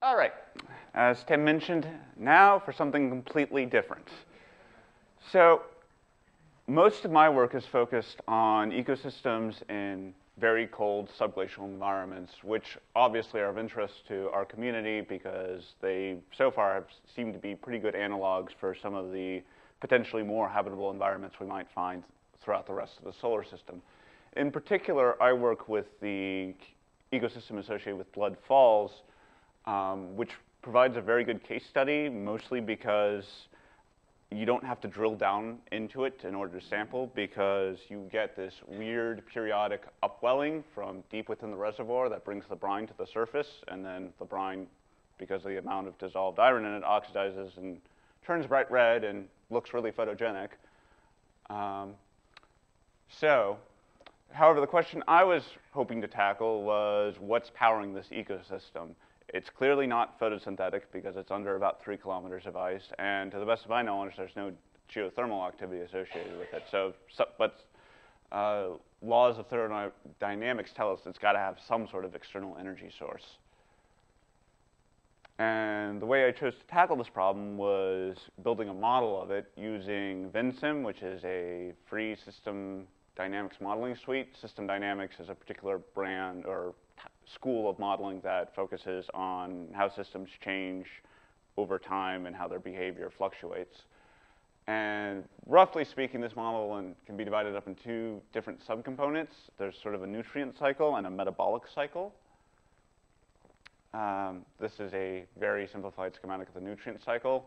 All right, as Tim mentioned, now for something completely different. So most of my work is focused on ecosystems in very cold subglacial environments, which obviously are of interest to our community because they so far have seemed to be pretty good analogs for some of the potentially more habitable environments we might find throughout the rest of the solar system. In particular, I work with the ecosystem associated with Blood Falls, which provides a very good case study, mostly because you don't have to drill down into it in order to sample, because you get this weird periodic upwelling from deep within the reservoir that brings the brine to the surface, and then the brine, because of the amount of dissolved iron in it, oxidizes and turns bright red and looks really photogenic. However, the question I was hoping to tackle was what's powering this ecosystem? It's clearly not photosynthetic because it's under about 3 kilometers of ice, and to the best of my knowledge, there's no geothermal activity associated with it. But laws of thermodynamics tell us it's got to have some sort of external energy source. And the way I chose to tackle this problem was building a model of it using VinSim, which is a free system dynamics modeling suite. System dynamics is a particular brand or school of modeling that focuses on how systems change over time and how their behavior fluctuates. And roughly speaking, this model can be divided up into 2 different subcomponents. There's sort of a nutrient cycle and a metabolic cycle. This is a very simplified schematic of the nutrient cycle.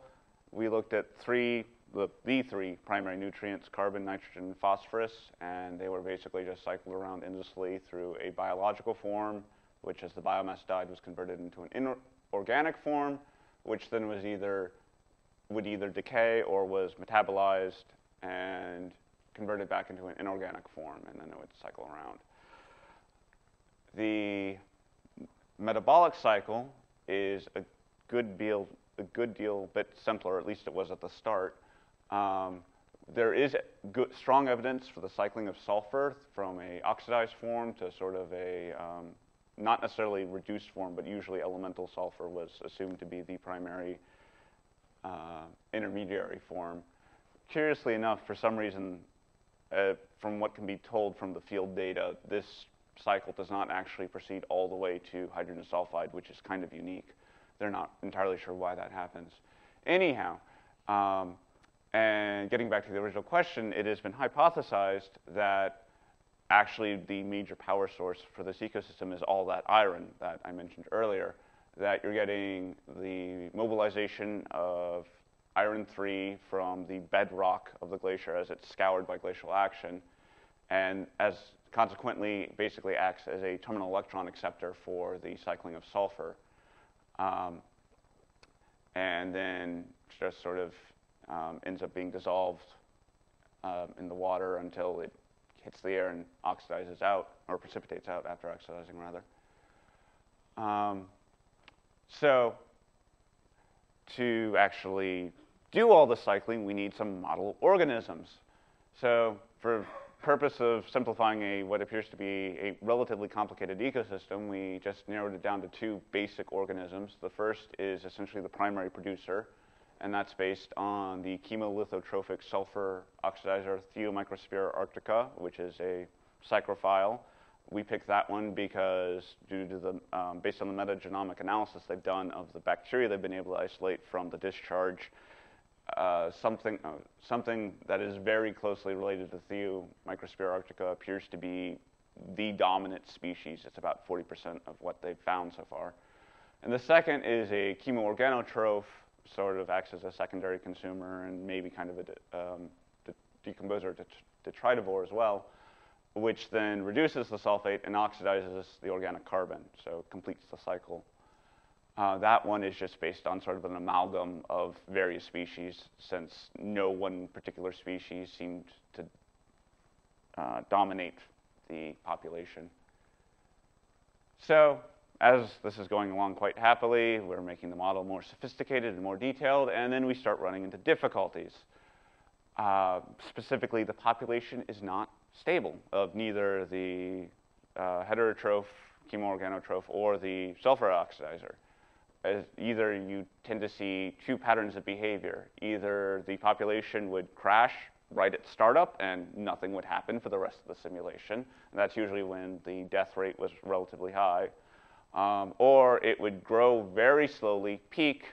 We looked at the 3 primary nutrients, carbon, nitrogen, and phosphorus, and they were basically just cycled around endlessly through a biological form, which as the biomass died was converted into an inorganic form, which then would either decay or was metabolized and converted back into an inorganic form, and then it would cycle around. The metabolic cycle is a good deal bit simpler, at least it was at the start. There is strong evidence for the cycling of sulfur from a oxidized form to sort of a not necessarily reduced form, but usually elemental sulfur was assumed to be the primary intermediary form. Curiously enough, for some reason, from what can be told from the field data, this cycle does not actually proceed all the way to hydrogen sulfide, which is kind of unique. They're not entirely sure why that happens. Anyhow, and getting back to the original question, it has been hypothesized that actually the major power source for this ecosystem is all that iron that I mentioned earlier, that you're getting the mobilization of iron-3 from the bedrock of the glacier as it's scoured by glacial action, and as consequently basically acts as a terminal electron acceptor for the cycling of sulfur. And then just sort of ends up being dissolved in the water until it hits the air and oxidizes out, or precipitates out after oxidizing, rather. So to actually do all the cycling, we need some model organisms. So for purpose of simplifying what appears to be a relatively complicated ecosystem, we just narrowed it down to 2 basic organisms. The first is essentially the primary producer, and that's based on the chemolithotrophic sulfur oxidizer Theomicrospira arctica, which is a psychrophile. We picked that one because due to based on the metagenomic analysis they've done of the bacteria they've been able to isolate from the discharge, something that is very closely related to Theomicrospira arctica appears to be the dominant species. It's about 40% of what they've found so far. And the second is a chemoorganotroph, sort of acts as a secondary consumer and maybe kind of a decomposer detritivore as well, which then reduces the sulfate and oxidizes the organic carbon, so completes the cycle. That one is just based on sort of an amalgam of various species, since no one particular species seemed to dominate the population. So as this is going along quite happily, we're making the model more sophisticated and more detailed, and then we start running into difficulties. Specifically, the population is not stable of neither the heterotroph chemoorganotroph or the sulfur oxidizer. as either you tend to see two patterns of behavior. Either the population would crash right at startup and nothing would happen for the rest of the simulation, and that's usually when the death rate was relatively high, or it would grow very slowly, peak,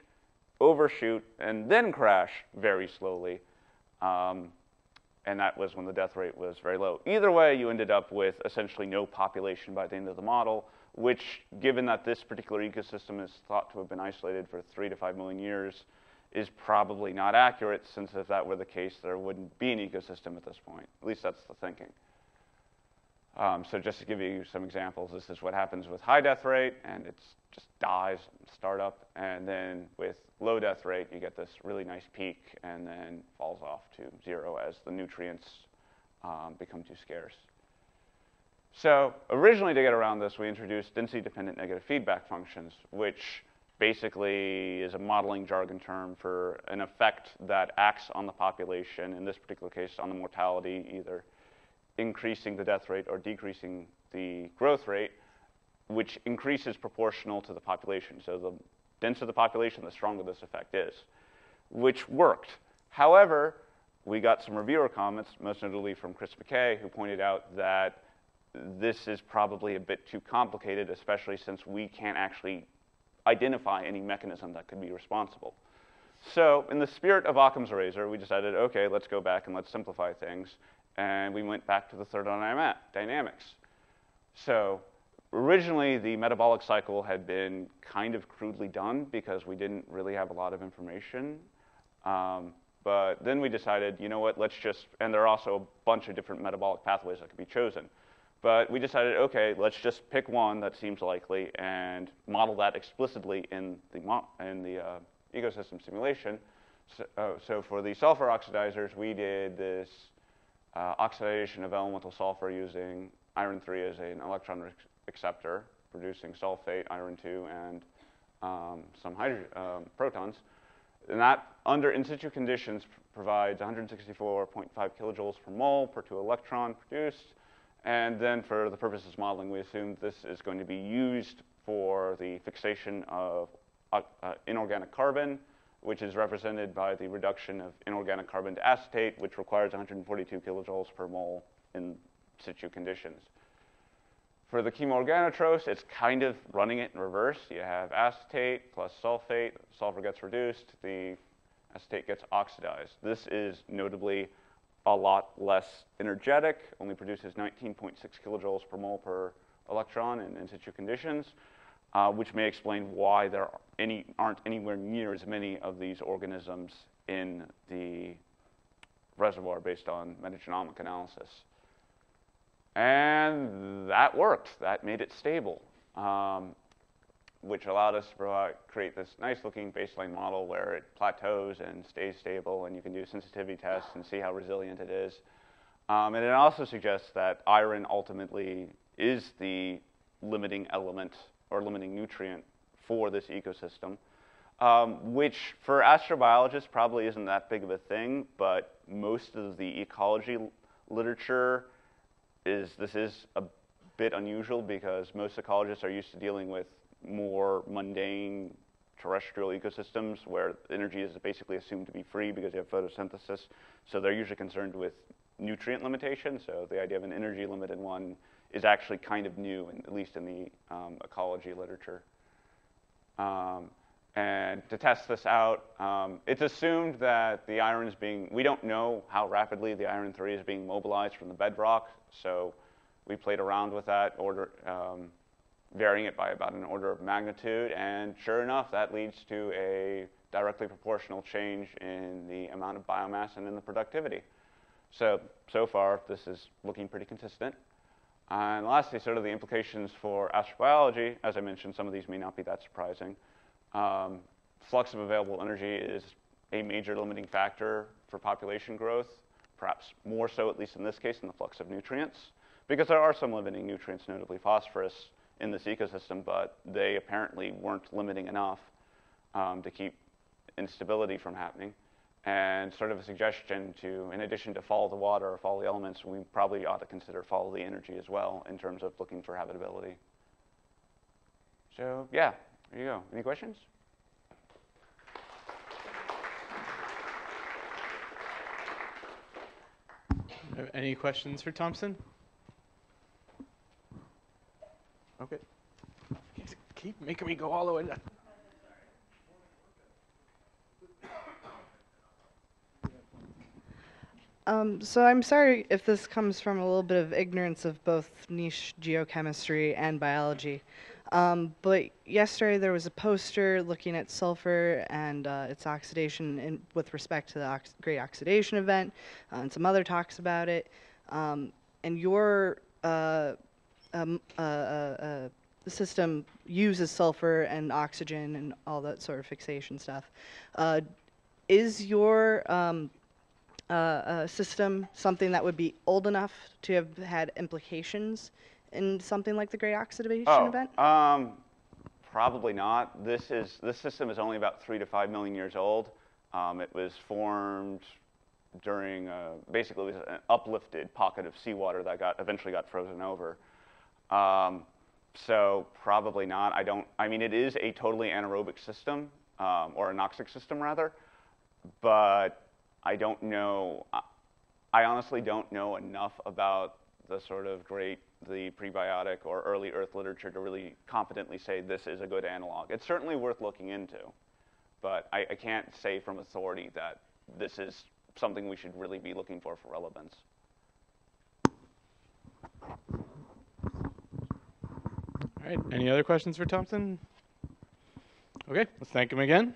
overshoot, and then crash very slowly, and that was when the death rate was very low. Either way, you ended up with essentially no population by the end of the model, which, given that this particular ecosystem is thought to have been isolated for 3 to 5 million years, is probably not accurate, since if that were the case, there wouldn't be an ecosystem at this point. At least that's the thinking. So just to give you some examples, this is what happens with high death rate, and it just dies in startup. And then with low death rate, you get this really nice peak, and then falls off to 0 as the nutrients become too scarce. So originally, to get around this, we introduced density-dependent negative feedback functions, which basically is a modeling jargon term for an effect that acts on the population, in this particular case on the mortality, either increasing the death rate or decreasing the growth rate, which increases proportional to the population. So the denser the population, the stronger this effect is, which worked. However, we got some reviewer comments, most notably from Chris McKay, who pointed out that this is probably a bit too complicated, especially since we can't actually identify any mechanism that could be responsible. So in the spirit of Occam's razor, we decided, okay, let's go back and let's simplify things. And we went back to the thermodynamics. So originally, the metabolic cycle had been kind of crudely done because we didn't really have a lot of information. But then we decided, you know what, let's just, and there are also a bunch of different metabolic pathways that could be chosen. But we decided, okay, let's just pick one that seems likely and model that explicitly in the ecosystem simulation. So for the sulfur oxidizers, we did this oxidation of elemental sulfur using iron 3 as an electron acceptor, producing sulfate, iron 2, and some protons. And that, under in situ conditions, provides 164.5 kilojoules per mole per 2 electron produced. And then for the purposes of modeling, we assumed this is going to be used for the fixation of inorganic carbon, which is represented by the reduction of inorganic carbon to acetate, which requires 142 kilojoules per mole in situ conditions. For the chemoorganotropes, it's kind of running it in reverse. You have acetate plus sulfate. Sulfur gets reduced. The acetate gets oxidized. This is notably a lot less energetic, only produces 19.6 kilojoules per mole per electron in situ conditions, which may explain why there aren't anywhere near as many of these organisms in the reservoir based on metagenomic analysis. And that worked. That made it stable, which allowed us to create this nice-looking baseline model where it plateaus and stays stable, and you can do sensitivity tests and see how resilient it is. And it also suggests that iron ultimately is the limiting element or limiting nutrient for this ecosystem, which for astrobiologists probably isn't that big of a thing, but most of the ecology literature this is a bit unusual because most ecologists are used to dealing with more mundane terrestrial ecosystems where energy is basically assumed to be free because you have photosynthesis. So they're usually concerned with nutrient limitation. So the idea of an energy limited one is actually kind of new, at least in the ecology literature. And to test this out, it's assumed that the iron is we don't know how rapidly the iron 3 is being mobilized from the bedrock. So we played around with that varying it by about an order of magnitude, and sure enough, that leads to a directly proportional change in the amount of biomass and in the productivity. So far, this is looking pretty consistent. And lastly, sort of the implications for astrobiology. As I mentioned, some of these may not be that surprising. Flux of available energy is a major limiting factor for population growth, perhaps more so, at least in this case, than the flux of nutrients, because there are some limiting nutrients, notably phosphorus, in this ecosystem, but they apparently weren't limiting enough to keep instability from happening. And sort of a suggestion to, in addition to follow the water or follow the elements, we probably ought to consider follow the energy as well in terms of looking for habitability. So yeah, there you go. Any questions? Any questions for Thomson? Okay. You guys keep making me go all the way down. So I'm sorry if this comes from a little bit of ignorance of both niche geochemistry and biology. But yesterday there was a poster looking at sulfur and its oxidation with respect to the great oxidation event, and some other talks about it. And your system uses sulfur and oxygen and all that sort of fixation stuff. Is your system something that would be old enough to have had implications in something like the Great Oxidation event? Probably not. This system is only about 3 to 5 million years old. It was formed during basically it was an uplifted pocket of seawater that eventually got frozen over. So probably not. I mean, it is a totally anaerobic system, or anoxic system rather, but I don't know. I honestly don't know enough about the sort of the prebiotic or early Earth literature to really confidently say this is a good analog. It's certainly worth looking into, but I can't say from authority that this is something we should really be looking for relevance. All right. Any other questions for Thomson? Okay. Let's thank him again.